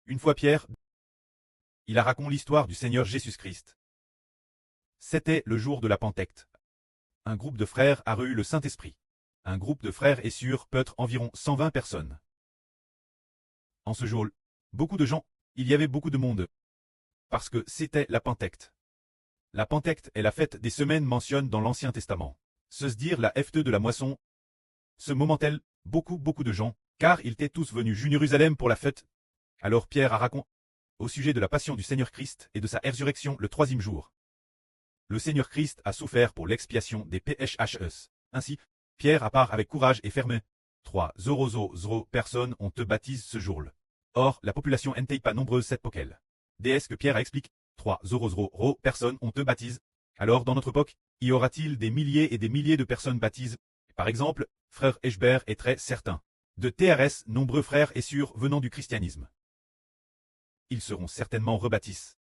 Une fois Pierre, il a raconté l'histoire du Seigneur Jésus-Christ. C'était le jour de la Pentecôte. Un groupe de frères a reçu le Saint-Esprit. Un groupe de frères est sûr peut-être environ 120 personnes. En ce jour, beaucoup de gens, il y avait beaucoup de monde. Parce que c'était la Pentecôte. La Pentecôte est la fête des semaines mentionne dans l'Ancien Testament. Se dire la F2 de la moisson. Ce moment-elle, beaucoup de gens, car ils étaient tous venus à Jérusalem pour la fête. Alors Pierre a raconté au sujet de la passion du Seigneur Christ et de sa résurrection le troisième jour. Le Seigneur Christ a souffert pour l'expiation des PHHES. Ainsi, Pierre a part avec courage et fermé. 3,000 personnes ont te baptisé ce jour-là. Or, la population n'était pas nombreuse cette époque. DS que Pierre a expliqué. 3,000 personnes ont te baptisé. Alors dans notre époque, y aura-t-il des milliers et des milliers de personnes baptisées? Par exemple, frère Eschbert est très certain. De TRS, nombreux frères et sûrs venant du christianisme. Ils seront certainement rebaptisés.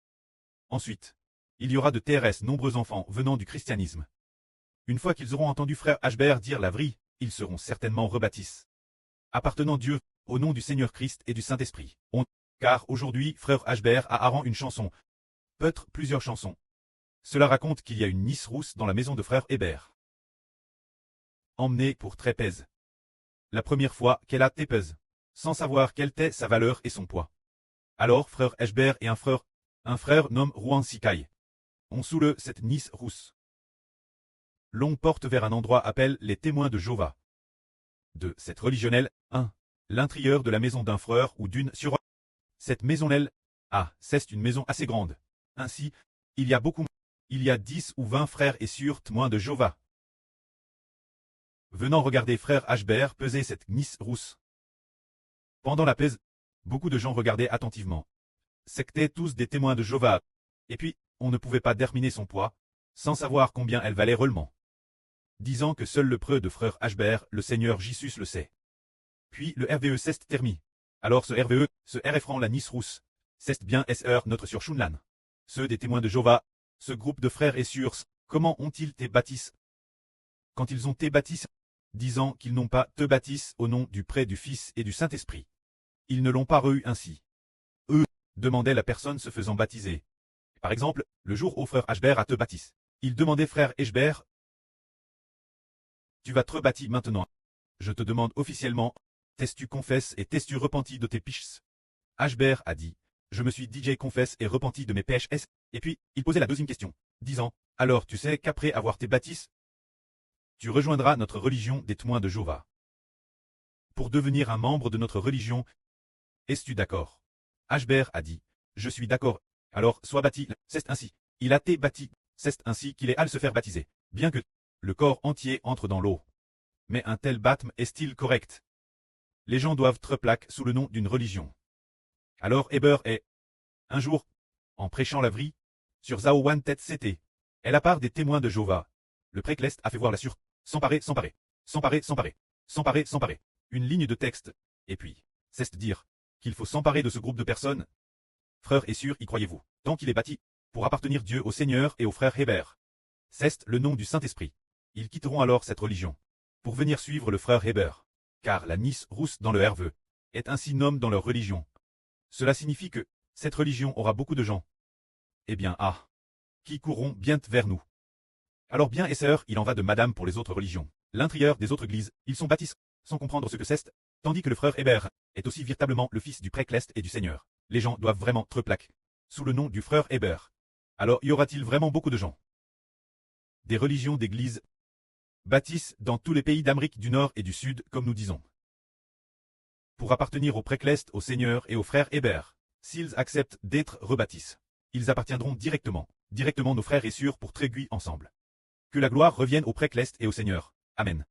Ensuite, il y aura de TRS nombreux enfants venant du christianisme. Une fois qu'ils auront entendu frère Eschbert dire la vraie, ils seront certainement rebaptisés. Appartenant Dieu, au nom du Seigneur Christ et du Saint-Esprit. Car aujourd'hui, frère Eschbert a arrangé une chanson. Peut-être plusieurs chansons. Cela raconte qu'il y a une Nice rousse dans la maison de frère Hébert. Emmenée pour trépèze. La première fois qu'elle a tépèze, sans savoir quelle était sa valeur et son poids. Alors frère Eschbert et un frère nommé Rouan Sikaï, on soule cette Nice rousse. L'on porte vers un endroit appelé les témoins de Jéhovah. De cette religionnelle, 1. L'intérieur de la maison d'un frère ou d'une sur. Cette maison-là, c'est une maison assez grande. Ainsi, il y a 10 ou 20 frères et sûrs témoins de Jéhovah. Venant regarder frère Eschbert peser cette Nice rousse. Pendant la pèse, beaucoup de gens regardaient attentivement. C'étaient tous des témoins de Jéhovah. Et puis, on ne pouvait pas déterminer son poids, sans savoir combien elle valait réellement. Disant que seul le preux de frère Eschbert, le Seigneur Jésus le sait. Puis le RVE s'est terminé. Alors ce RVE, ce RFRan la Nice rousse, c'est bien SR notre sur Shunlan. Ceux des témoins de Jéhovah, ce groupe de frères et sûrs, comment ont-ils été baptisés? Quand ils ont été baptisés, disant qu'ils n'ont pas te baptisé au nom du Père, du Fils et du Saint-Esprit. Ils ne l'ont pas reçu ainsi. Eux, demandait la personne se faisant baptiser. Par exemple, le jour où frère Eschbert a te baptisé. Il demandait frère Eschbert, tu vas te rebâtir maintenant. Je te demande officiellement, t'es-tu confesse et t'es-tu repenti de tes péchés? Eschbert a dit, je me suis DJ confesse et repenti de mes péchés. Et puis, il posait la deuxième question, disant, alors tu sais qu'après avoir été baptisé, tu rejoindras notre religion des témoins de Jéhovah. Pour devenir un membre de notre religion, es-tu d'accord? Eschbert a dit, je suis d'accord. Alors, sois baptisé, c'est ainsi. Il a été baptisé, c'est ainsi qu'il est à se faire baptiser, bien que le corps entier entre dans l'eau. Mais un tel baptême est-il correct? Les gens doivent être plaqués sous le nom d'une religion. Alors Heber est, un jour, en prêchant la vraie, sur Zao One Tête C'était, elle a part des témoins de Jéhovah. Le précleste a fait voir la sur, s'emparer. Une ligne de texte, et puis, c'est dire, qu'il faut s'emparer de ce groupe de personnes. Frère et sûr, y croyez-vous, tant qu'il est bâti, pour appartenir Dieu au Seigneur et au frère Hébert. C'est le nom du Saint-Esprit. Ils quitteront alors cette religion, pour venir suivre le frère Hébert. Car la Nice rousse dans le RVE est ainsi nommée dans leur religion. Cela signifie que, cette religion aura beaucoup de gens. Eh bien, qui courront bien vers nous. Alors bien et sœurs, il en va de madame pour les autres religions. L'intérieur des autres églises, ils sont baptisés, sans comprendre ce que c'est, tandis que le frère Hébert est aussi véritablement le fils du précleste et du Seigneur. Les gens doivent vraiment être plaqués, sous le nom du frère Hébert. Alors y aura-t-il vraiment beaucoup de gens? Des religions d'église baptisent dans tous les pays d'Amérique du Nord et du Sud, comme nous disons. Pour appartenir au précleste, au Seigneur et au frère Hébert, s'ils acceptent d'être rebaptisés, ils appartiendront directement nos frères et sûrs pour tréguer ensemble. Que la gloire revienne au précleste et au Seigneur. Amen.